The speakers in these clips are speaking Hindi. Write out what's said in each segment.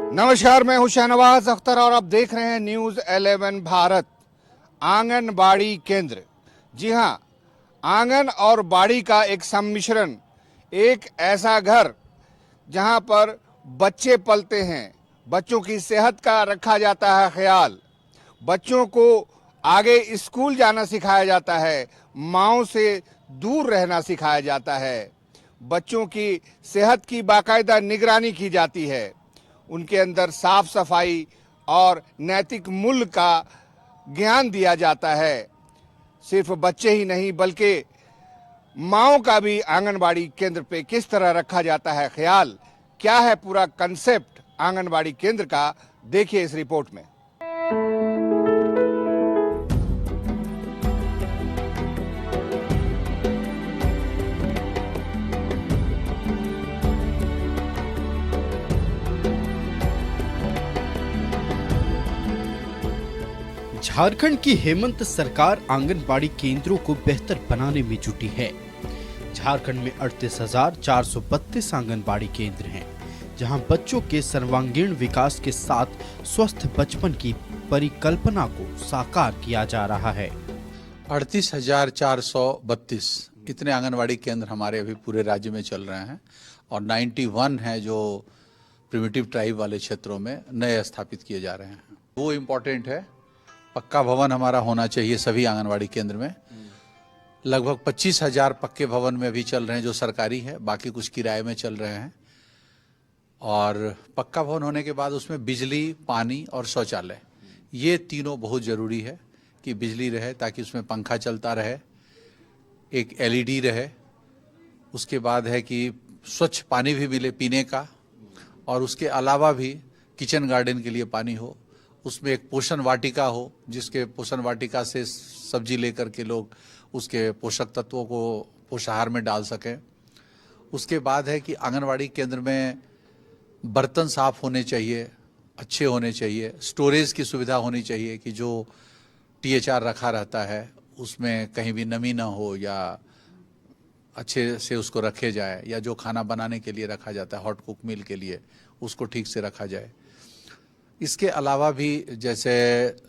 नमस्कार, मैं हूं शहनवाज अख्तर और आप देख रहे हैं न्यूज 11 भारत। आंगनबाड़ी केंद्र, जी हां, आंगन और बाड़ी का एक सम्मिश्रण, एक ऐसा घर जहां पर बच्चे पलते हैं, बच्चों की सेहत का रखा जाता है ख्याल, बच्चों को आगे स्कूल जाना सिखाया जाता है, माँओं से दूर रहना सिखाया जाता है, बच्चों की सेहत की बाकायदा निगरानी की जाती है, उनके अंदर साफ सफाई और नैतिक मूल्य का ज्ञान दिया जाता है। सिर्फ बच्चे ही नहीं बल्कि माँओं का भी आंगनबाड़ी केंद्र पे किस तरह रखा जाता है ख्याल, क्या है पूरा कंसेप्ट आंगनबाड़ी केंद्र का, देखिए इस रिपोर्ट में। झारखंड की हेमंत सरकार आंगनबाड़ी केंद्रों को बेहतर बनाने में जुटी है। झारखंड में 38,432 आंगनबाड़ी केंद्र हैं, जहां बच्चों के सर्वांगीण विकास के साथ स्वस्थ बचपन की परिकल्पना को साकार किया जा रहा है। 38,432 इतने आंगनवाड़ी केंद्र हमारे अभी पूरे राज्य में चल रहे हैं और 91 है जो प्रिमिटिव ट्राइब वाले क्षेत्रों में नए स्थापित किए जा रहे हैं। वो इम्पोर्टेंट है। पक्का भवन हमारा होना चाहिए सभी आंगनवाड़ी केंद्र में। लगभग 25,000 पक्के भवन में अभी चल रहे हैं जो सरकारी है, बाकी कुछ किराए में चल रहे हैं। और पक्का भवन होने के बाद उसमें बिजली, पानी और शौचालय, ये तीनों बहुत ज़रूरी है कि बिजली रहे ताकि उसमें पंखा चलता रहे, एक एलईडी रहे, उसके बाद है कि स्वच्छ पानी भी मिले पीने का, और उसके अलावा भी किचन गार्डन के लिए पानी हो, उसमें एक पोषण वाटिका हो जिसके पोषण वाटिका से सब्जी लेकर के लोग उसके पोषक तत्वों को पोषाहार में डाल सकें। उसके बाद है कि आंगनवाड़ी केंद्र में बर्तन साफ होने चाहिए, अच्छे होने चाहिए, स्टोरेज की सुविधा होनी चाहिए कि जो टीएचआर रखा रहता है उसमें कहीं भी नमी ना हो या अच्छे से उसको रखे जाए, या जो खाना बनाने के लिए रखा जाता है हॉट कुक मील के लिए उसको ठीक से रखा जाए। इसके अलावा भी जैसे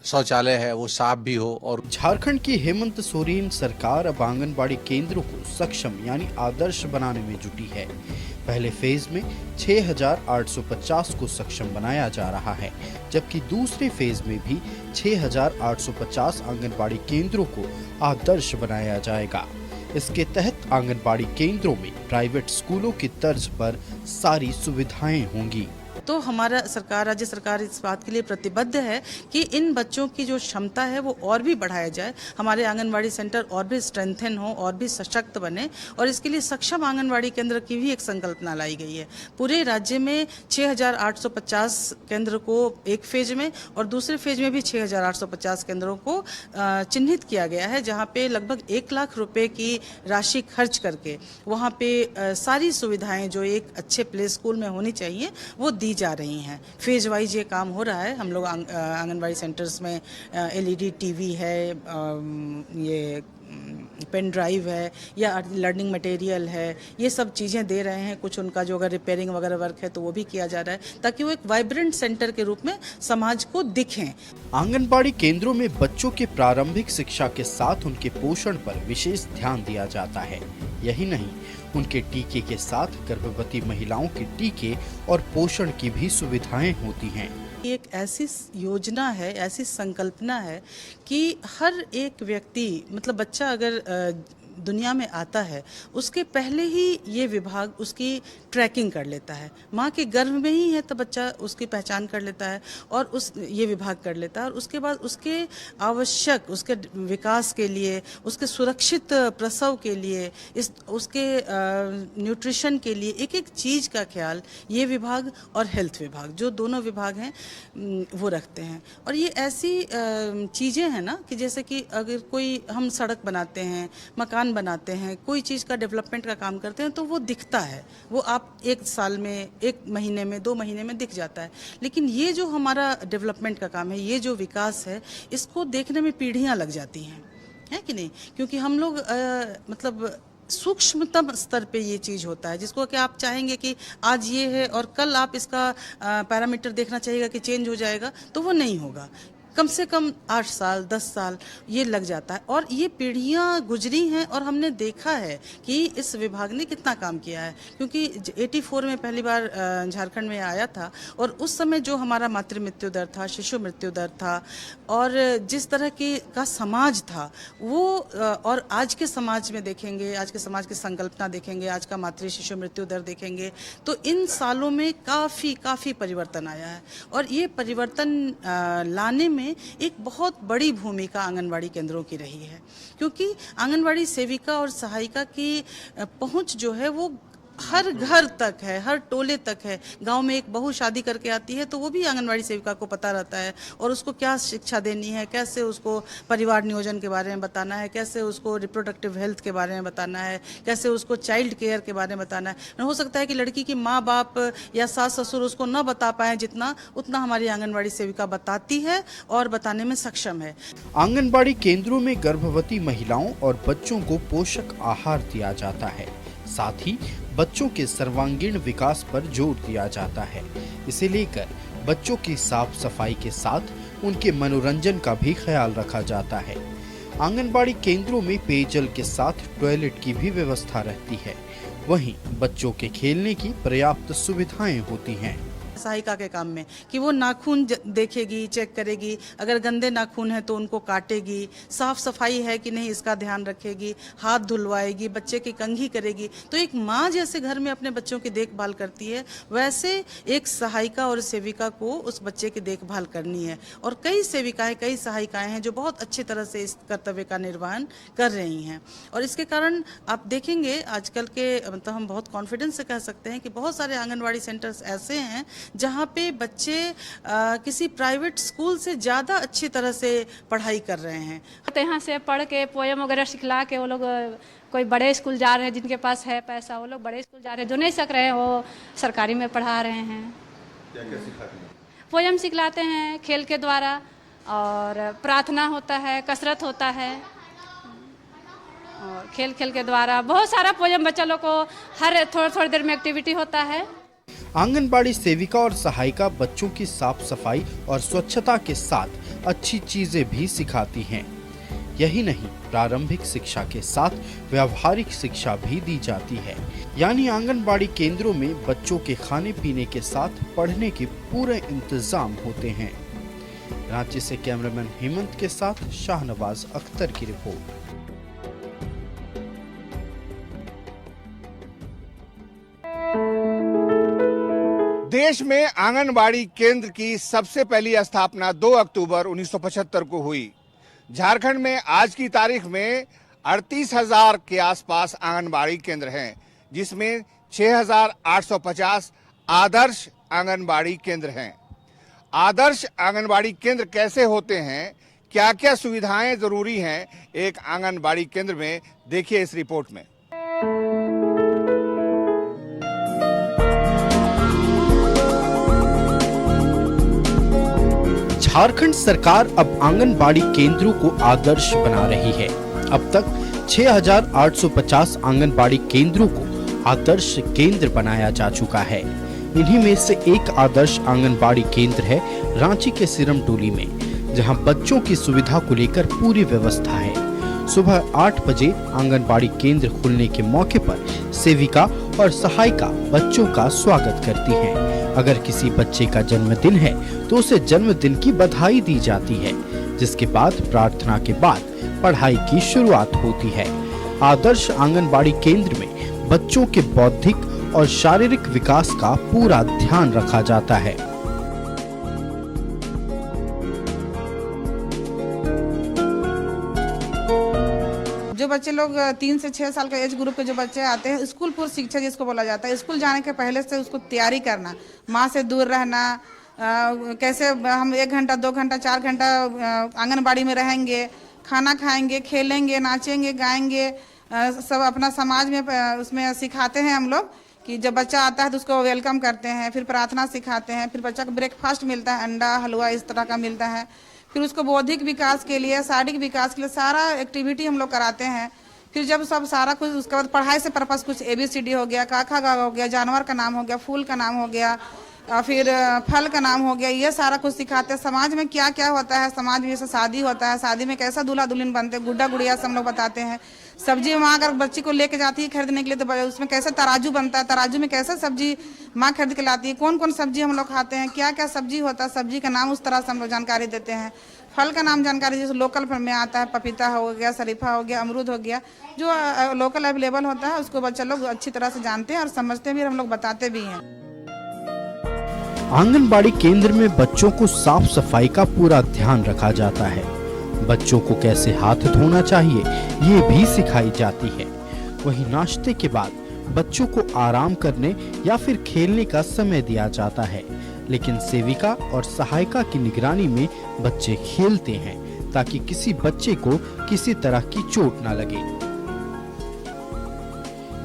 शौचालय है वो साफ भी हो। और झारखंड की हेमंत सोरेन सरकार अब आंगनबाड़ी केंद्रों को सक्षम यानी आदर्श बनाने में जुटी है। पहले फेज में 6,850 को सक्षम बनाया जा रहा है, जबकि दूसरे फेज में भी 6,850 आंगनबाड़ी केंद्रों को आदर्श बनाया जाएगा। इसके तहत आंगनबाड़ी केंद्रों में प्राइवेट स्कूलों की तर्ज पर सारी सुविधाएं होंगी। तो हमारा सरकार, राज्य सरकार इस बात के लिए प्रतिबद्ध है कि इन बच्चों की जो क्षमता है वो और भी बढ़ाया जाए, हमारे आंगनवाड़ी सेंटर और भी स्ट्रेंथन हो और भी सशक्त बने, और इसके लिए सक्षम आंगनवाड़ी केंद्र की भी एक संकल्पना लाई गई है। पूरे राज्य में 6,850 केंद्र को एक फेज में और दूसरे फेज में भी 6,850 केंद्रों को चिन्हित किया गया है, जहाँ पे लगभग 1 लाख रुपए की राशि खर्च करके वहाँ पे सारी सुविधाएं जो एक अच्छे प्ले स्कूल में होनी चाहिए वो दी जा रही हैं। फेज वाइज ये काम हो रहा है। हम लोग आंगनबाड़ी सेंटर्स में एलईडी टीवी है, ये पेन ड्राइव है या लर्निंग मटेरियल है, ये सब चीज़ें दे रहे हैं। कुछ उनका जो अगर रिपेयरिंग वगैरह वर्क है तो वो भी किया जा रहा है ताकि वो एक वाइब्रेंट सेंटर के रूप में समाज को दिखें। आंगनबाड़ी केंद्रों में बच्चों के प्रारंभिक शिक्षा के साथ उनके पोषण पर विशेष ध्यान दिया जाता है। यही नहीं, उनके टीके के साथ गर्भवती महिलाओं के टीके और पोषण की भी सुविधाएं होती हैं। एक ऐसी योजना है, ऐसी संकल्पना है कि हर एक व्यक्ति, मतलब बच्चा अगर दुनिया में आता है उसके पहले ही ये विभाग उसकी ट्रैकिंग कर लेता है। माँ के गर्भ में ही है तो बच्चा उसकी पहचान कर लेता है और ये विभाग कर लेता है, और उसके बाद उसके आवश्यक, उसके विकास के लिए, उसके सुरक्षित प्रसव के लिए, उसके न्यूट्रिशन के लिए एक एक चीज़ का ख्याल ये विभाग और हेल्थ विभाग, जो दोनों विभाग हैं, वो रखते हैं। और ये ऐसी चीज़ें हैं ना कि जैसे कि अगर कोई हम सड़क बनाते हैं, मकान बनाते हैं, कोई चीज़ का डेवलपमेंट का काम करते हैं तो वो दिखता है, वो आप 1 साल में, 1 महीने में, 2 महीने में दिख जाता है। लेकिन ये जो हमारा डेवलपमेंट का काम है, ये जो विकास है, इसको देखने में पीढ़ियाँ लग जाती हैं, है कि नहीं? क्योंकि हम लोग मतलब सूक्ष्मतम स्तर पे ये चीज़ होता है, जिसको कि आप चाहेंगे कि आज ये है और कल आप इसका पैरामीटर देखना चाहिएगा कि चेंज हो जाएगा, तो वो नहीं होगा। कम से कम 8 साल 10 साल ये लग जाता है और ये पीढ़ियाँ गुजरी हैं और हमने देखा है कि इस विभाग ने कितना काम किया है। क्योंकि 84 में पहली बार झारखंड में आया था और उस समय जो हमारा मातृ मृत्यु दर था, शिशु मृत्यु दर था और जिस तरह का समाज था वो और आज के समाज में देखेंगे, आज के समाज की संकल्पना देखेंगे, आज का मातृ शिशु मृत्यु दर देखेंगे, तो इन सालों में काफ़ी परिवर्तन आया है। और ये परिवर्तन लाने में एक बहुत बड़ी भूमिका आंगनवाड़ी केंद्रों की रही है, क्योंकि आंगनवाड़ी सेविका और सहायिका की पहुंच जो है वो हर घर तक है, हर टोले तक है। गांव में एक बहू शादी करके आती है तो वो भी आंगनवाड़ी सेविका को पता रहता है और उसको क्या शिक्षा देनी है, कैसे उसको परिवार नियोजन के बारे में बताना है, कैसे उसको रिप्रोडक्टिव हेल्थ के बारे में बताना है, कैसे उसको चाइल्ड केयर के बारे में बताना है। हो सकता है कि लड़की की माँ बाप या सास ससुर उसको न बता पाए उतना हमारी आंगनवाड़ी सेविका बताती है और बताने में सक्षम है। आंगनबाड़ी केंद्रों में गर्भवती महिलाओं और बच्चों को पोषक आहार दिया जाता है, साथ ही बच्चों के सर्वांगीण विकास पर जोर दिया जाता है। इसे लेकर बच्चों की साफ सफाई के साथ उनके मनोरंजन का भी ख्याल रखा जाता है। आंगनबाड़ी केंद्रों में पेयजल के साथ टॉयलेट की भी व्यवस्था रहती है। वहीं बच्चों के खेलने की पर्याप्त सुविधाएं होती हैं। सहायिका के काम में कि वो नाखून देखेगी, चेक करेगी, अगर गंदे नाखून है तो उनको काटेगी, साफ सफाई है कि नहीं इसका ध्यान रखेगी, हाथ धुलवाएगी, बच्चे की कंघी करेगी। तो एक माँ जैसे घर में अपने बच्चों की देखभाल करती है, वैसे एक सहायिका और सेविका को उस बच्चे की देखभाल करनी है। और कई सेविकाएं, कई सहायिकाएं हैं जो बहुत अच्छी तरह से इस कर्तव्य का निर्वहन कर रही हैं। और इसके कारण आप देखेंगे आजकल के मतलब हम बहुत कॉन्फिडेंस से कह सकते हैं कि बहुत सारे आंगनवाड़ी सेंटर्स ऐसे हैं जहाँ पे बच्चे किसी प्राइवेट स्कूल से ज़्यादा अच्छी तरह से पढ़ाई कर रहे हैं। तो यहाँ से पढ़ के पोएम वगैरह सिखला के वो लोग कोई बड़े स्कूल जा रहे हैं, जिनके पास है पैसा वो लोग बड़े स्कूल जा रहे हैं, जो नहीं सक रहे हैं वो सरकारी में पढ़ा रहे हैं। क्या सिखाते हैं? पोएम सिखलाते हैं खेल के द्वारा, और प्रार्थना होता है, कसरत होता है, और खेल के द्वारा बहुत सारा पोएम बच्चा लोग को हर थोड़ी देर में एक्टिविटी होता है। आंगनबाड़ी सेविका और सहायिका बच्चों की साफ सफाई और स्वच्छता के साथ अच्छी चीजें भी सिखाती हैं। यही नहीं, प्रारंभिक शिक्षा के साथ व्यावहारिक शिक्षा भी दी जाती है। यानी आंगनबाड़ी केंद्रों में बच्चों के खाने पीने के साथ पढ़ने के पूरे इंतजाम होते हैं। रांची से कैमरामैन हेमंत के साथ शाहनवाज अख्तर की रिपोर्ट। देश में आंगनबाड़ी केंद्र की सबसे पहली स्थापना 2 अक्टूबर 1975 को हुई। झारखंड में आज की तारीख में 38,000 के आसपास आंगनबाड़ी केंद्र हैं, जिसमें 6,850 आदर्श आंगनबाड़ी केंद्र हैं। आदर्श आंगनबाड़ी केंद्र कैसे होते हैं, क्या क्या सुविधाएं जरूरी हैं एक आंगनबाड़ी केंद्र में, देखिए इस रिपोर्ट में। झारखंड सरकार अब आंगनबाड़ी केंद्रों को आदर्श बना रही है। अब तक 6,850 आंगनबाड़ी केंद्रों को आदर्श केंद्र बनाया जा चुका है। इन्हीं में से एक आदर्श आंगनबाड़ी केंद्र है रांची के सिरमटोली में, जहां बच्चों की सुविधा को लेकर पूरी व्यवस्था है। सुबह 8 बजे आंगनबाड़ी केंद्र खुलने के मौके पर सेविका और सहायिका बच्चों का स्वागत करती हैं। अगर किसी बच्चे का जन्मदिन है तो उसे जन्मदिन की बधाई दी जाती है, जिसके बाद प्रार्थना के बाद पढ़ाई की शुरुआत होती है। आदर्श आंगनबाड़ी केंद्र में बच्चों के बौद्धिक और शारीरिक विकास का पूरा ध्यान रखा जाता है। जो बच्चे लोग 3 से 6 साल का एज ग्रुप के जो बच्चे आते हैं, स्कूल पूर्व शिक्षा जिसको बोला जाता है, स्कूल जाने के पहले से उसको तैयारी करना, माँ से दूर रहना, कैसे हम 1 घंटा 2 घंटा 4 घंटा आंगनबाड़ी में रहेंगे, खाना खाएंगे, खेलेंगे, नाचेंगे, गाएंगे, सब अपना समाज में उसमें सिखाते हैं हम लोग कि जब बच्चा आता है तो उसको वेलकम करते हैं, फिर प्रार्थना सिखाते हैं, फिर बच्चा को ब्रेकफास्ट मिलता है, अंडा हलवा इस तरह का मिलता है। फिर उसको बौद्धिक विकास के लिए, शारीरिक विकास के लिए सारा एक्टिविटी हम लोग कराते हैं फिर जब सब सारा कुछ, उसके बाद पढ़ाई से पर्पस कुछ ABCD हो गया, का खा गा हो गया, जानवर का नाम हो गया, फूल का नाम हो गया, फिर फल का नाम हो गया, ये सारा कुछ सिखाते हैं। समाज में क्या क्या होता है, समाज में जैसे शादी होता है, शादी में कैसा दूल्हा दुल्हन बनते हैं, गुड्डा गुड़िया से हम लोग बताते हैं। सब्जी माँ अगर बच्ची को लेके जाती है खरीदने के लिए तो उसमें कैसे तराजू बनता है, तराजू में कैसे सब्जी माँ खरीद के लाती है, कौन कौन सब्जी हम लोग खाते हैं, क्या क्या सब्जी होता है, सब्जी का नाम उस तरह से हम लोग जानकारी देते हैं। फल का नाम जानकारी जैसे लोकल में आता है, पपीता हो गया, शरीफा हो गया, अमरूद हो गया, जो लोकल अवेलेबल होता है उसको बच्चे लोग अच्छी तरह से जानते हैं और समझते भी, हम लोग बताते भी हैं। आंगनबाड़ी केंद्र में बच्चों को साफ सफाई का पूरा ध्यान रखा जाता है। बच्चों को कैसे हाथ धोना चाहिए ये भी सिखाई जाती है। वहीं नाश्ते के बाद बच्चों को आराम करने या फिर खेलने का समय दिया जाता है, लेकिन सेविका और सहायिका की निगरानी में बच्चे खेलते हैं ताकि किसी बच्चे को किसी तरह की चोट न लगे।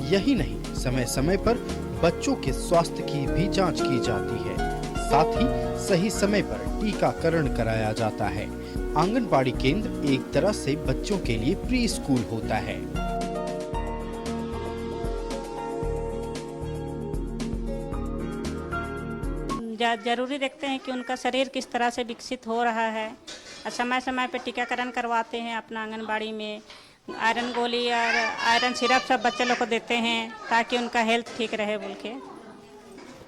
यही नहीं, समय समय पर बच्चों के स्वास्थ्य की भी जांच की जाती है, साथ ही सही समय पर टीकाकरण कराया जाता है। आंगनबाड़ी केंद्र एक तरह से बच्चों के लिए प्री स्कूल होता है। जरूरी देखते हैं कि उनका शरीर किस तरह से विकसित हो रहा है और समय समय पर टीकाकरण करवाते हैं। अपना आंगनबाड़ी में आयरन गोली और आयरन सिरप सब बच्चे लोग को देते हैं ताकि उनका हेल्थ ठीक रहे बोल के।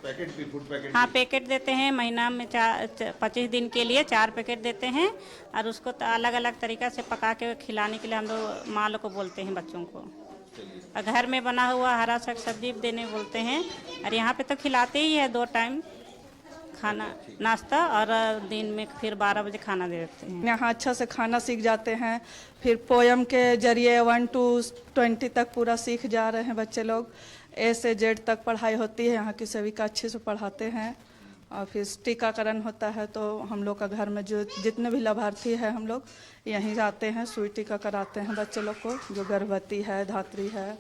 पैकेट भी, फूड पैकेट? हाँ, पैकेट देते हैं। महीना में 25 दिन के लिए 4 पैकेट देते हैं और उसको अलग अलग तरीक़ा से पका के खिलाने के लिए हम लोग माँ लोग को बोलते हैं बच्चों को। और घर में बना हुआ हरा साग सब्जी देने बोलते हैं। और यहाँ पे तो खिलाते ही है 2 टाइम खाना, नाश्ता, और दिन में फिर 12 बजे खाना दे देते हैं। यहाँ अच्छा से खाना सीख जाते हैं। फिर पोयम के जरिए 1 to 20 तक पूरा सीख जा रहे हैं बच्चे लोग। A से Z तक पढ़ाई होती है। यहाँ की सेविका अच्छे से पढ़ाते हैं। और फिर टीकाकरण होता है तो हम लोग का घर में जो जितने भी लाभार्थी है हम लोग यहीं आते हैं, सुई टीका कराते हैं बच्चे लोग को, जो गर्भवती है, धात्री है।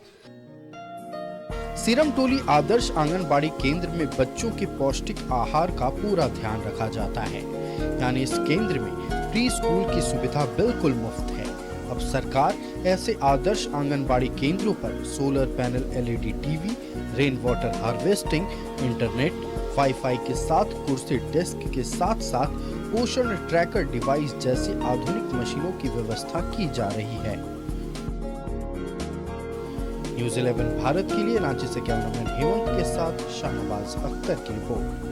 सिरमटोली आदर्श आंगनबाड़ी केंद्र में बच्चों के पौष्टिक आहार का पूरा ध्यान रखा जाता है। यानी इस केंद्र में प्री स्कूल की सुविधा बिल्कुल मुफ्त है। अब सरकार ऐसे आदर्श आंगनबाड़ी केंद्रों पर solar panel, LED TV, rain water harvesting, internet, wifi के साथ कुर्सी डेस्क के साथ साथ पोषण ट्रैकर डिवाइस जैसी आधुनिक मशीनों की व्यवस्था की जा रही है। न्यूज़ 11 भारत के लिए रांची से कैमरामैन हेमंत के साथ शाहनवाज अख्तर की रिपोर्ट।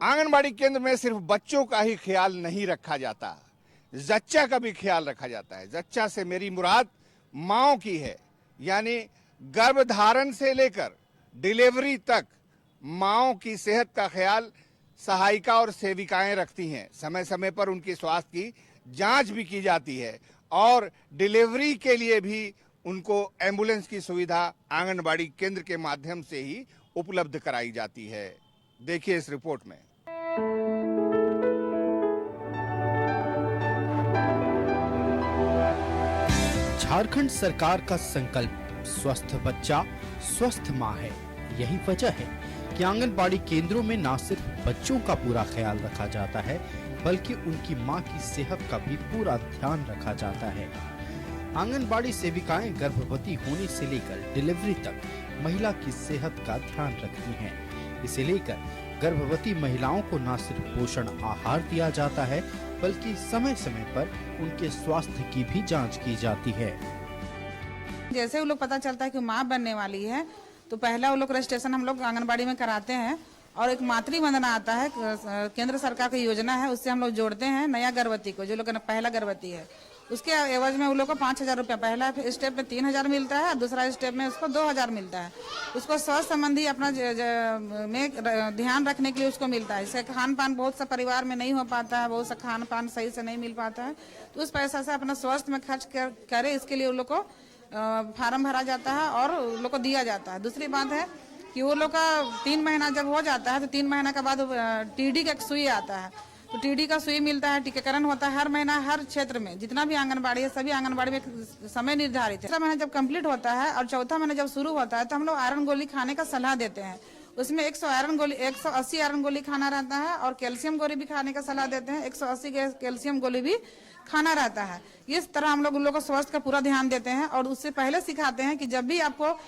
आंगनबाड़ी केंद्र में सिर्फ बच्चों का ही ख्याल नहीं रखा जाता, जच्चा का भी ख्याल रखा जाता है। जच्चा से मेरी मुराद माँओं की है, यानी गर्भधारण से लेकर डिलीवरी तक माँओं की सेहत का ख्याल सहायिका और सेविकाएं रखती हैं। समय समय पर उनके स्वास्थ्य की जांच भी की जाती है और डिलीवरी के लिए भी उनको एम्बुलेंस की सुविधा आंगनबाड़ी केंद्र के माध्यम से ही उपलब्ध कराई जाती है। देखिए इस रिपोर्ट में। झारखंड सरकार का संकल्प स्वस्थ बच्चा स्वस्थ माँ है। यही वजह है कि आंगनबाड़ी केंद्रों में न सिर्फ बच्चों का पूरा ख्याल रखा जाता है बल्कि उनकी मां की सेहत का भी पूरा ध्यान रखा जाता है। आंगनबाड़ी सेविकाएं गर्भवती होने से लेकर डिलीवरी तक महिला की सेहत का ध्यान रखती हैं। इसे लेकर गर्भवती महिलाओं को न सिर्फ पोषण आहार दिया जाता है बल्कि समय समय पर उनके स्वास्थ्य की भी जांच की जाती है। जैसे वो लोग पता चलता है कि माँ बनने वाली है तो पहला वो लोग रजिस्ट्रेशन हम लोग आंगनबाड़ी में कराते हैं और एक मातृ वंदना आता है, केंद्र सरकार की योजना है, उससे हम लोग जोड़ते हैं नया गर्भवती को, जो लोग पहला गर्भवती है उसके एवज में उन लोग को 5,000 रुपया पहला स्टेप में 3,000 मिलता है, दूसरा स्टेप में उसको 2,000 मिलता है। उसको स्वास्थ्य संबंधी अपना में ध्यान रखने के लिए उसको मिलता है। जैसे खान पान बहुत सा परिवार में नहीं हो पाता है, बहुत सा खान पान सही से नहीं मिल पाता है, तो उस पैसा से अपना स्वास्थ्य में खर्च करे, इसके लिए उन लोग को फार्म भरा जाता है और उन लोग को दिया जाता है। दूसरी बात है कि वो लोग का 3 महीना जब हो जाता है तो 3 महीना के बाद TD का सुई आता है, तो TD का सुई मिलता है। टीकाकरण होता है हर महीना, हर क्षेत्र में जितना भी आंगनबाड़ी है सभी आंगनबाड़ी में समय निर्धारित है। 3रा महीना जब कंप्लीट होता है और 4था महीना जब शुरू होता है तो हम लोग आयरन गोली खाने का सलाह देते हैं। उसमें 180 आयरन गोली खाना रहता है और कैल्शियम गोली भी खाने का सलाह देते हैं। 180 के कैल्शियम गोली भी खाना रहता है। इस तरह हम लोग उन लोगों को स्वास्थ्य का पूरा ध्यान देते हैं और उससे पहले सिखाते हैं कि जब भी आपको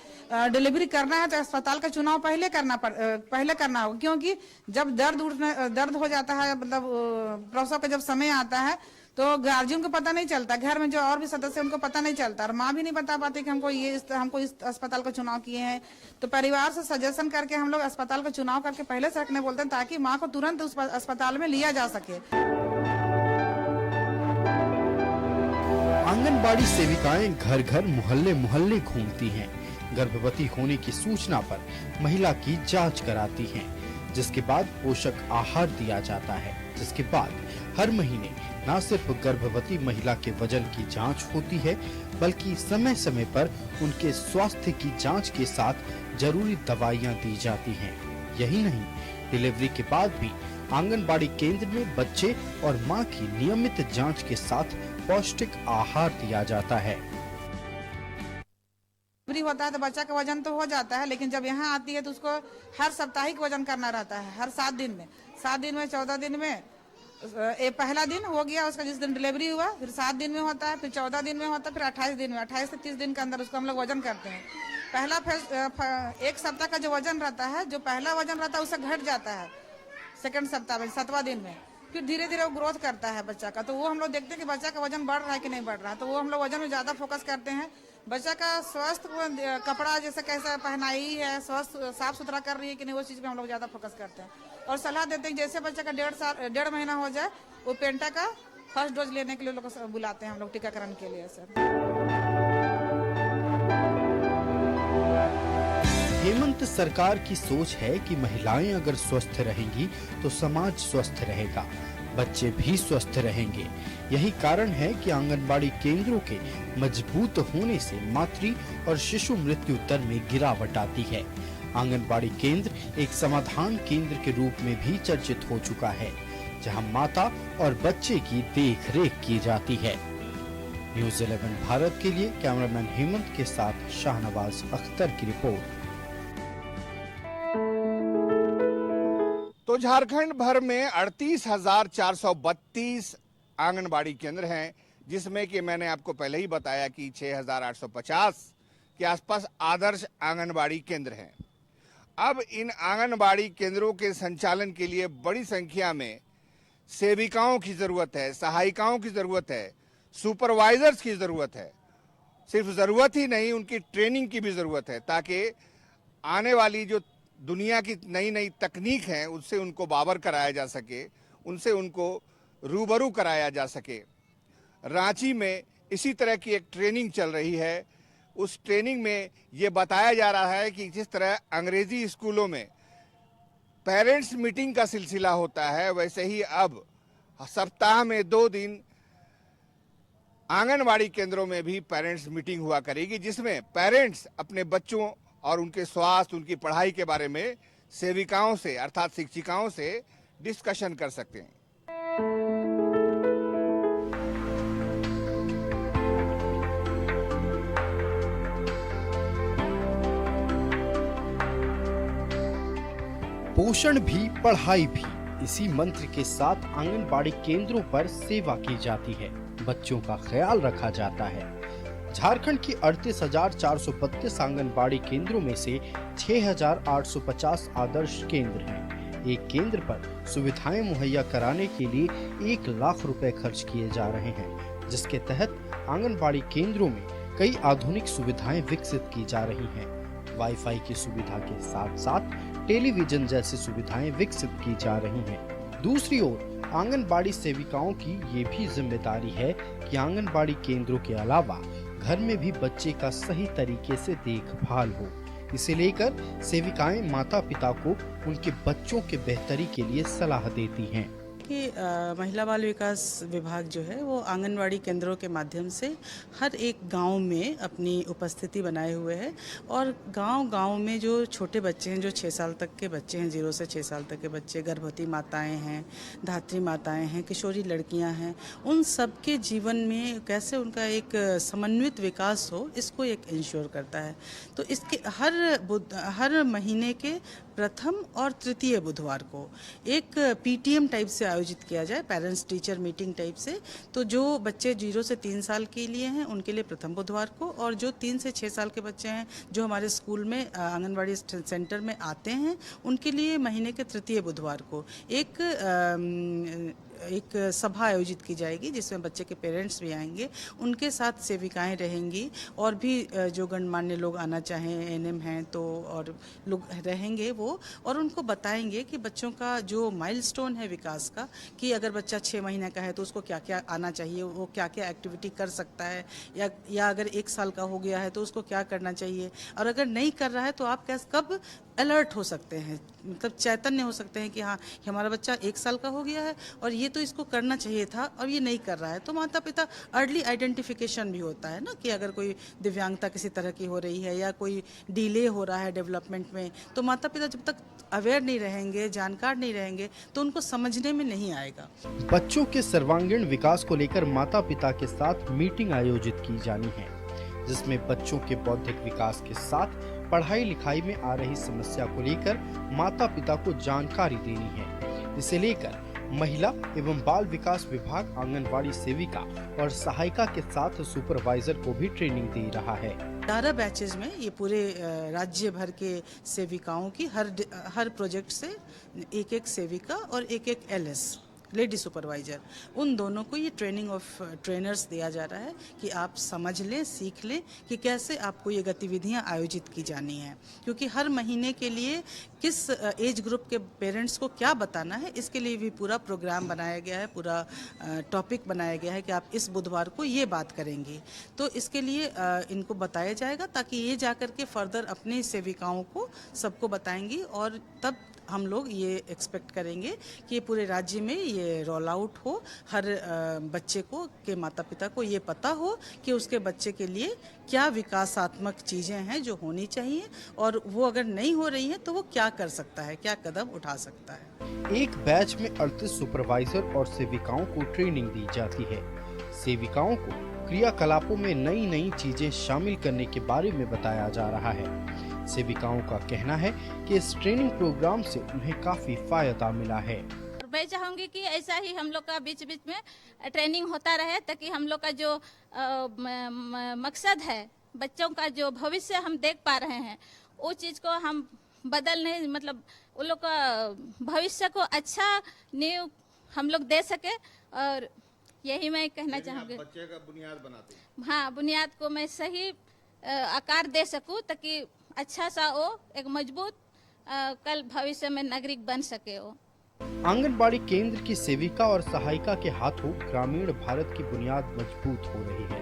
डिलीवरी करना है तो अस्पताल का चुनाव पहले करना होगा, क्योंकि जब दर्द हो जाता है, मतलब प्रसव का जब समय आता है तो गार्जियन को पता नहीं चलता, घर में जो और भी सदस्य उनको पता नहीं चलता और माँ भी नहीं बता पाती कि हमको इस अस्पताल का चुनाव किए हैं। तो परिवार से सजेशन करके हम लोग अस्पताल का चुनाव करके पहले से रखने बोलते हैं ताकि माँ को तुरंत उस अस्पताल में लिया जा सके। आंगनबाड़ी सेविकाएं घर घर मोहल्ले मोहल्ले घूमती हैं। गर्भवती होने की सूचना पर महिला की जांच कराती हैं, जिसके बाद पोषक आहार दिया जाता है, जिसके बाद हर महीने न सिर्फ गर्भवती महिला के वजन की जांच होती है, बल्कि समय समय पर उनके स्वास्थ्य की जांच के साथ जरूरी दवाइयां दी जाती हैं। यही नहीं, डिलीवरी के बाद भी आंगनबाड़ी केंद्र में बच्चे और मां की नियमित जांच के साथ पौष्टिक आहार दिया जाता है। डिलीवरी होता है तो बच्चा का वजन तो हो जाता है, लेकिन जब यहाँ आती है तो उसको हर साप्ताहिक वजन करना रहता है, हर 7 दिन में 14 दिन में पहला दिन हो गया उसका जिस दिन डिलीवरी हुआ, फिर 7 दिन में होता है, फिर 14 दिन में होता है, फिर 28 दिन में, 28 से 30 दिन के अंदर उसको हम लोग वजन करते हैं। पहला एक सप्ताह का जो वजन रहता है, जो पहला वजन रहता है उससे घट जाता है सेकंड सप्ताह में, 7वां दिन में, फिर धीरे धीरे वो ग्रोथ करता है बच्चा का। तो वो हम लोग देखते हैं कि बच्चा का वजन बढ़ रहा है कि नहीं बढ़ रहा है, तो वो हम लोग वजन में ज्यादा फोकस करते हैं। बच्चा का स्वस्थ कपड़ा जैसे कैसा पहनाई है, स्वस्थ साफ सुथरा कर रही है कि नहीं, वो चीज पे हम लोग ज्यादा फोकस करते हैं और सलाह देते हैं। जैसे बच्चा का 1.5 महीना हो जाए, वो पेंटा का फर्स्ट डोज लेने के लिए लोग बुलाते हैं हम लोग टीकाकरण के लिए। सर हेमंत सरकार की सोच है कि महिलाएं अगर स्वस्थ रहेंगी तो समाज स्वस्थ रहेगा, बच्चे भी स्वस्थ रहेंगे। यही कारण है कि आंगनबाड़ी केंद्रों के मजबूत होने से मातृ और शिशु मृत्यु दर में गिरावट आती है। आंगनबाड़ी केंद्र एक समाधान केंद्र के रूप में भी चर्चित हो चुका है, जहां माता और बच्चे की देखरेख की जाती है। न्यूज़ 11 भारत के लिए कैमरामैन हेमंत के साथ शाहनवाज अख्तर की रिपोर्ट। तो झारखंड भर में 38,432 आंगनबाड़ी केंद्र हैं, जिसमें कि मैंने आपको पहले ही बताया कि 6,850 के आसपास आदर्श आंगनबाड़ी केंद्र हैं। अब इन आंगनबाड़ी केंद्रों के संचालन के लिए बड़ी संख्या में सेविकाओं की ज़रूरत है, सहायिकाओं की ज़रूरत है, सुपरवाइजर्स की ज़रूरत है। सिर्फ ज़रूरत ही नहीं, उनकी ट्रेनिंग की भी ज़रूरत है, ताकि आने वाली जो दुनिया की नई नई तकनीक है उससे उनको बाबर कराया जा सके, उनसे उनको रूबरू कराया जा सके। रांची में इसी तरह की एक ट्रेनिंग चल रही है। उस ट्रेनिंग में ये बताया जा रहा है कि जिस तरह अंग्रेजी स्कूलों में पेरेंट्स मीटिंग का सिलसिला होता है, वैसे ही अब सप्ताह में 2 दिन आंगनबाड़ी केंद्रों में भी पेरेंट्स मीटिंग हुआ करेगी, जिसमें पेरेंट्स अपने बच्चों और उनके स्वास्थ्य, उनकी पढ़ाई के बारे में सेविकाओं से अर्थात शिक्षिकाओं से डिस्कशन कर सकते हैं। पोषण भी पढ़ाई भी, इसी मंत्र के साथ आंगनबाड़ी केंद्रों पर सेवा की जाती है, बच्चों का ख्याल रखा जाता है। झारखंड की 38,432 आंगनबाड़ी केंद्रों में से 6,850 आदर्श केंद्र हैं। एक केंद्र पर सुविधाएं मुहैया कराने के लिए 1 लाख रुपए खर्च किए जा रहे हैं, जिसके तहत आंगनबाड़ी केंद्रों में कई आधुनिक सुविधाएं विकसित की जा रही हैं। वाईफाई की सुविधा के साथ साथ टेलीविजन जैसी सुविधाएं विकसित की जा रही हैं। दूसरी ओर आंगनबाड़ी सेविकाओं की ये भी जिम्मेदारी है कि आंगनबाड़ी केंद्रों के अलावा घर में भी बच्चे का सही तरीके से देखभाल हो। इसे लेकर सेविकाएं माता पिता को उनके बच्चों के बेहतरी के लिए सलाह देती हैं। देखिए महिला बाल विकास विभाग जो है वो आंगनवाड़ी केंद्रों के माध्यम से हर एक गांव में अपनी उपस्थिति बनाए हुए है और गांव-गांव में जो छोटे बच्चे हैं, जो 6 साल तक के बच्चे हैं, 0 से 6 साल तक के बच्चे, गर्भवती माताएं हैं, धात्री माताएं हैं, किशोरी लड़कियां हैं, उन सब के जीवन में कैसे उनका एक समन्वित विकास हो, इसको एक इंश्योर करता है। तो इसके हर महीने के प्रथम और तृतीय बुधवार को एक पीटीएम टाइप से आयोजित किया जाए, पेरेंट्स टीचर मीटिंग टाइप से। तो जो बच्चे 0 से 3 साल के लिए हैं उनके लिए प्रथम बुधवार को, और जो 3 से 6 साल के बच्चे हैं जो हमारे स्कूल में आंगनवाड़ी सेंटर में आते हैं उनके लिए महीने के तृतीय बुधवार को एक सभा आयोजित की जाएगी जिसमें बच्चे के पेरेंट्स भी आएंगे, उनके साथ सेविकाएं रहेंगी और भी जो गणमान्य लोग आना चाहें, एनएम हैं तो और लोग रहेंगे वो, और उनको बताएंगे कि बच्चों का जो माइलस्टोन है विकास का, कि अगर बच्चा 6 महीने का है तो उसको क्या क्या आना चाहिए, वो क्या क्या एक्टिविटी कर सकता है, या अगर 1 साल का हो गया है तो उसको क्या करना चाहिए, और अगर नहीं कर रहा है तो आप कब अलर्ट हो सकते हैं, मतलब चैतन्य हो सकते हैं कि हाँ हमारा बच्चा 1 साल का हो गया है और ये तो इसको करना चाहिए था और ये नहीं कर रहा है। तो माता पिता अर्ली आइडेंटिफिकेशन भी होता है ना, कि अगर कोई दिव्यांगता किसी तरह की हो रही है या कोई डिले हो रहा है डेवलपमेंट में, तो माता पिता जब तक अवेयर नहीं रहेंगे, जानकार नहीं रहेंगे, तो उनको समझने में नहीं आएगा। बच्चों के सर्वांगीण विकास को लेकर माता पिता के साथ मीटिंग आयोजित की जानी है, जिसमें बच्चों के बौद्धिक विकास के साथ पढ़ाई लिखाई में आ रही समस्या को लेकर माता पिता को जानकारी देनी है। इसे लेकर महिला एवं बाल विकास विभाग आंगनवाड़ी सेविका और सहायिका के साथ सुपरवाइजर को भी ट्रेनिंग दे रहा है। 18 बैचेज में ये पूरे राज्य भर के सेविकाओं की हर प्रोजेक्ट से एक सेविका और एक एलएस लेडी सुपरवाइजर, उन दोनों को ये ट्रेनिंग ऑफ ट्रेनर्स दिया जा रहा है कि आप समझ लें, सीख लें कि कैसे आपको ये गतिविधियां आयोजित की जानी है, क्योंकि हर महीने के लिए किस एज ग्रुप के पेरेंट्स को क्या बताना है, इसके लिए भी पूरा प्रोग्राम बनाया गया है, पूरा टॉपिक बनाया गया है कि आप इस बुधवार को ये बात करेंगे। तो इसके लिए इनको बताया जाएगा ताकि ये जाकर के फर्दर अपनी सेविकाओं को सबको बताएंगी, और तब हम लोग ये एक्सपेक्ट करेंगे कि पूरे राज्य में ये रोल आउट हो, हर बच्चे को के माता पिता को ये पता हो कि उसके बच्चे के लिए क्या विकासात्मक चीज़ें हैं जो होनी चाहिए, और वो अगर नहीं हो रही हैं तो वो क्या कर सकता है, क्या कदम उठा सकता है। एक बैच में 38 सुपरवाइजर और सेविकाओं को ट्रेनिंग दी जाती है। सेविकाओं को क्रियाकलापों में नई नई चीजें शामिल करने के बारे में बताया जा रहा है। सेविकाओं का कहना है कि इस ट्रेनिंग प्रोग्राम से उन्हें काफी फायदा मिला है। मैं चाहूँगी कि ऐसा ही हम लोग का बीच बीच में ट्रेनिंग होता रहे, ताकि हम लोग का जो मकसद है, बच्चों का जो भविष्य हम देख पा रहे हैं, वो चीज़ को हम बदलने, मतलब उन लोग का भविष्य को अच्छा नींव हम लोग दे सके, और यही मैं कहना चाहूँगी। बच्चे का बुनियाद बनाते हैं। हाँ, बुनियाद को मैं सही आकार दे सकूँ ताकि अच्छा सा वो एक मजबूत कल भविष्य में नागरिक बन सके। वो आंगनबाड़ी केंद्र की सेविका और सहायिका के हाथों ग्रामीण भारत की बुनियाद मजबूत हो रही है।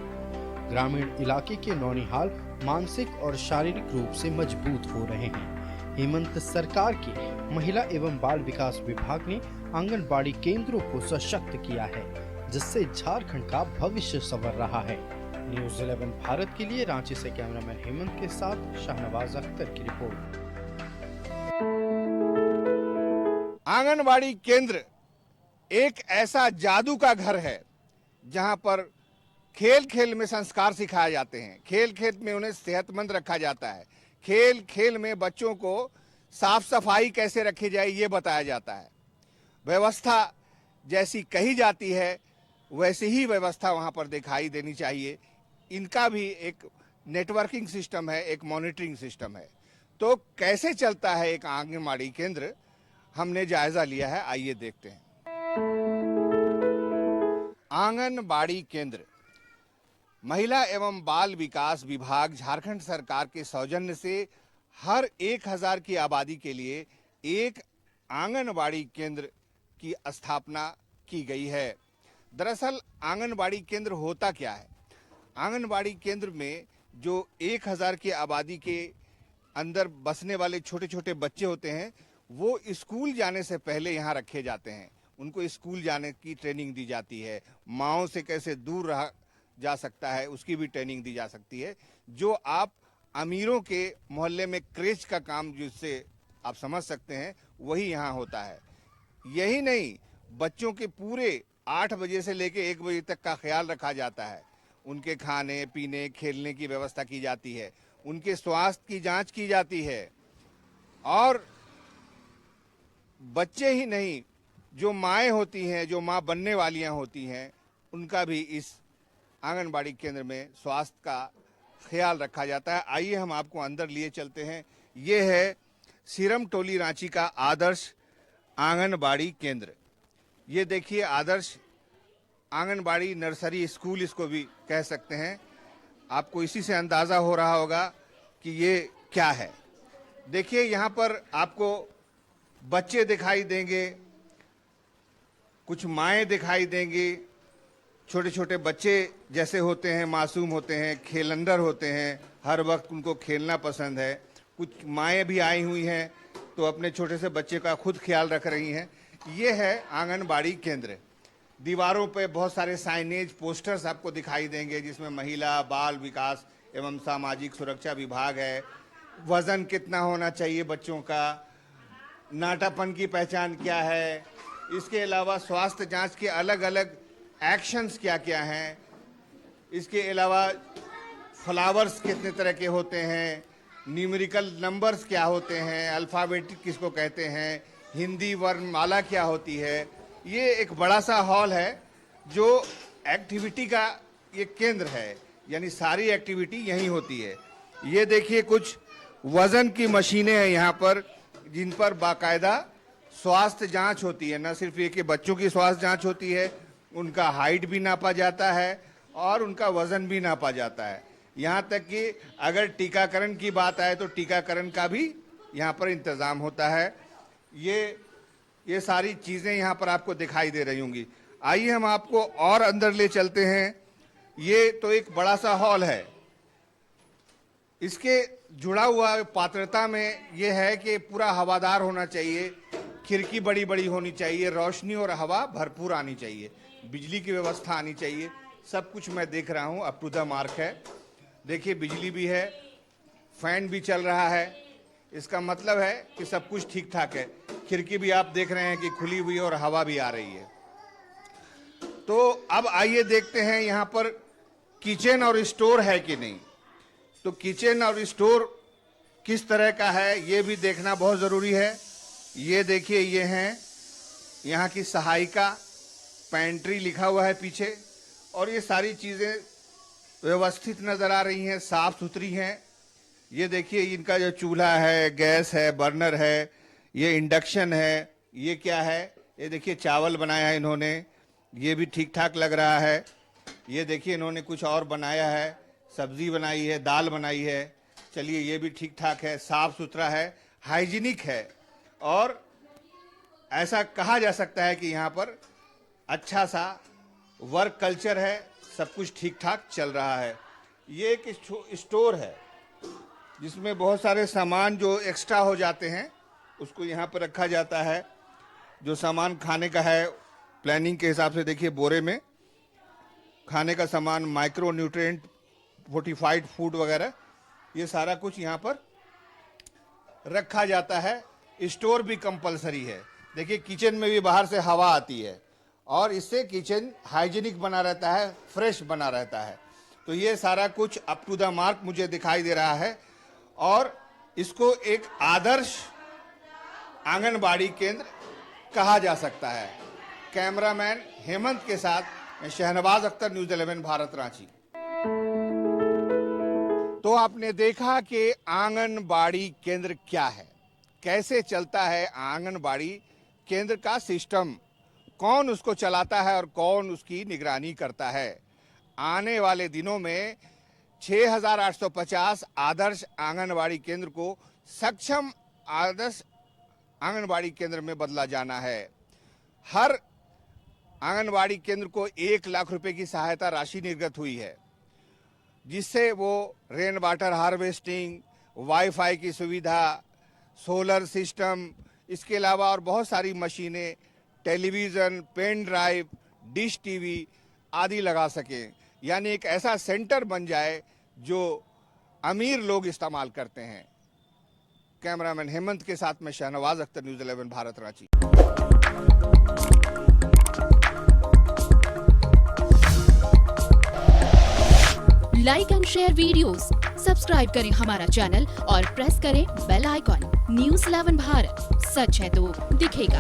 ग्रामीण इलाके के नौनिहाल मानसिक और शारीरिक रूप से मजबूत हो रहे हैं। हेमंत सरकार की महिला एवं बाल विकास विभाग ने आंगनबाड़ी केंद्रों को सशक्त किया है, जिससे झारखंड का भविष्य संवर रहा है। न्यूज़ 11 भारत के लिए रांची से कैमरामैन हेमंत के साथ शाहनवाज अख्तर की रिपोर्ट। आंगनबाड़ी केंद्र एक ऐसा जादू का घर है जहां पर खेल खेल में संस्कार सिखाए जाते हैं, खेल खेल में उन्हें सेहतमंद रखा जाता है, खेल खेल में बच्चों को साफ सफाई कैसे रखी जाए ये बताया जाता है। व्यवस्था जैसी कही जाती है वैसी ही व्यवस्था वहां पर दिखाई देनी चाहिए। इनका भी एक नेटवर्किंग सिस्टम है, एक मॉनिटरिंग सिस्टम है। तो कैसे चलता है एक आंगनबाड़ी केंद्र, हमने जायजा लिया है, आइए देखते हैं। आंगनबाड़ी केंद्र महिला एवं बाल विकास विभाग झारखंड सरकार के सौजन्य से हर 1000 की आबादी के लिए एक आंगनबाड़ी केंद्र की स्थापना की गई है। दरअसल आंगनबाड़ी केंद्र होता क्या है? आंगनबाड़ी केंद्र में जो 1000 की आबादी के अंदर बसने वाले छोटे छोटे बच्चे होते हैं, वो स्कूल जाने से पहले यहाँ रखे जाते हैं। उनको स्कूल जाने की ट्रेनिंग दी जाती है, माँओं से कैसे दूर रहा जा सकता है उसकी भी ट्रेनिंग दी जा सकती है। जो आप अमीरों के मोहल्ले में क्रेच का काम जिससे आप समझ सकते हैं वही यहाँ होता है। यही नहीं, बच्चों के पूरे 8 बजे से लेके 1 बजे तक का ख्याल रखा जाता है। उनके खाने पीने खेलने की व्यवस्था की जाती है, उनके स्वास्थ्य की जांच की जाती है और बच्चे ही नहीं, जो माएँ होती हैं, जो माँ बनने वालियाँ होती हैं, उनका भी इस आंगनबाड़ी केंद्र में स्वास्थ्य का ख्याल रखा जाता है। आइए हम आपको अंदर लिए चलते हैं। ये है सीरम टोली रांची का आदर्श आंगनबाड़ी केंद्र। ये देखिए आदर्श आंगनबाड़ी नर्सरी स्कूल इसको भी कह सकते हैं। आपको इसी से अंदाज़ा हो रहा होगा कि ये क्या है। देखिए यहाँ पर आपको बच्चे दिखाई देंगे, कुछ माएँ दिखाई देंगी, छोटे छोटे बच्चे जैसे होते हैं, मासूम होते हैं, खेलंदर होते हैं, हर वक्त उनको खेलना पसंद है। कुछ माएँ भी आई हुई हैं तो अपने छोटे से बच्चे का खुद ख्याल रख रही हैं। ये है आंगनबाड़ी केंद्र। दीवारों पे बहुत सारे साइनेज पोस्टर्स आपको दिखाई देंगे जिसमें महिला बाल विकास एवं सामाजिक सुरक्षा विभाग है, वज़न कितना होना चाहिए बच्चों का, नाटापन की पहचान क्या है, इसके अलावा स्वास्थ्य जांच के अलग अलग एक्शंस क्या क्या हैं, इसके अलावा फ्लावर्स कितने तरह के होते हैं, न्यूमेरिकल नंबर्स क्या होते हैं, अल्फ़ाबेटिक किसको कहते हैं, हिंदी वर्णमाला क्या होती है। ये एक बड़ा सा हॉल है जो एक्टिविटी का ये केंद्र है, यानी सारी एक्टिविटी यहीं होती है। ये देखिए कुछ वज़न की मशीनें हैं यहाँ पर जिन पर बाकायदा स्वास्थ्य जांच होती है। न सिर्फ ये कि बच्चों की स्वास्थ्य जांच होती है, उनका हाइट भी नापा जाता है और उनका वज़न भी नापा जाता है। यहाँ तक कि अगर टीकाकरण की बात आए तो टीकाकरण का भी यहाँ पर इंतज़ाम होता है। ये सारी चीज़ें यहाँ पर आपको दिखाई दे रही होंगी। आइए हम आपको और अंदर ले चलते हैं। ये तो एक बड़ा सा हॉल है। इसके जुड़ा हुआ पात्रता में ये है कि पूरा हवादार होना चाहिए, खिड़की बड़ी बड़ी होनी चाहिए, रोशनी और हवा भरपूर आनी चाहिए, बिजली की व्यवस्था आनी चाहिए। सब कुछ मैं देख रहा हूँ, अप टू द मार्क है। देखिए बिजली भी है, फैन भी चल रहा है, इसका मतलब है कि सब कुछ ठीक ठाक है। खिड़की भी आप देख रहे हैं कि खुली हुई और हवा भी आ रही है। तो अब आइए देखते हैं यहाँ पर किचन और स्टोर है कि नहीं। तो किचन और स्टोर किस तरह का है ये भी देखना बहुत ज़रूरी है। ये देखिए, ये हैं यहाँ की सहायिका, पेंट्री लिखा हुआ है पीछे, और ये सारी चीज़ें व्यवस्थित नज़र आ रही हैं, साफ़ सुथरी हैं। ये देखिए इनका जो चूल्हा है, गैस है, बर्नर है, ये इंडक्शन है, ये क्या है, ये देखिए चावल बनाया है इन्होंने, ये भी ठीक ठाक लग रहा है। ये देखिए इन्होंने कुछ और बनाया है, सब्जी बनाई है, दाल बनाई है। चलिए ये भी ठीक ठाक है, साफ़ सुथरा है, हाइजीनिक है और ऐसा कहा जा सकता है कि यहाँ पर अच्छा सा वर्क कल्चर है, सब कुछ ठीक ठाक चल रहा है। ये एक स्टोर है जिसमें बहुत सारे सामान जो एक्स्ट्रा हो जाते हैं उसको यहाँ पर रखा जाता है। जो सामान खाने का है प्लानिंग के हिसाब से देखिए बोरे में खाने का सामान, माइक्रो न्यूट्रिएंट, फोर्टिफाइड फूड वगैरह, ये सारा कुछ यहाँ पर रखा जाता है। स्टोर भी कंपलसरी है। देखिए किचन में भी बाहर से हवा आती है और इससे किचन हाइजीनिक बना रहता है, फ्रेश बना रहता है। तो ये सारा कुछ अप टू द मार्क मुझे दिखाई दे रहा है और इसको एक आदर्श आंगनबाड़ी केंद्र कहा जा सकता है। कैमरामैन हेमंत के साथ मैं शहनवाज अख्तर, न्यूज़ 11 भारत रांची। तो आपने देखा कि आंगनबाड़ी केंद्र क्या है, कैसे चलता है आंगनबाड़ी केंद्र का सिस्टम, कौन उसको चलाता है और कौन उसकी निगरानी करता है। आने वाले दिनों में 6,850 आदर्श आंगनबाड़ी केंद्र को सक्षम आदर्श आंगनबाड़ी केंद्र में बदला जाना है। हर आंगनबाड़ी केंद्र को 1 लाख रुपए की सहायता राशि निर्गत हुई है, जिससे वो रेन वाटर हार्वेस्टिंग, वाईफाई की सुविधा, सोलर सिस्टम, इसके अलावा और बहुत सारी मशीनें, television, pen drive, dish TV आदि लगा सकें, यानी एक ऐसा सेंटर बन जाए जो अमीर लोग इस्तेमाल करते हैं। कैमरामैन हेमंत के साथ में Shahnawaz Akhtar, news 11 Bharat, Ranchi. Like and share videos, subscribe करें हमारा चैनल और प्रेस करें बेल आइकॉन। न्यूज़ 11 भारत, सच है तो दिखेगा।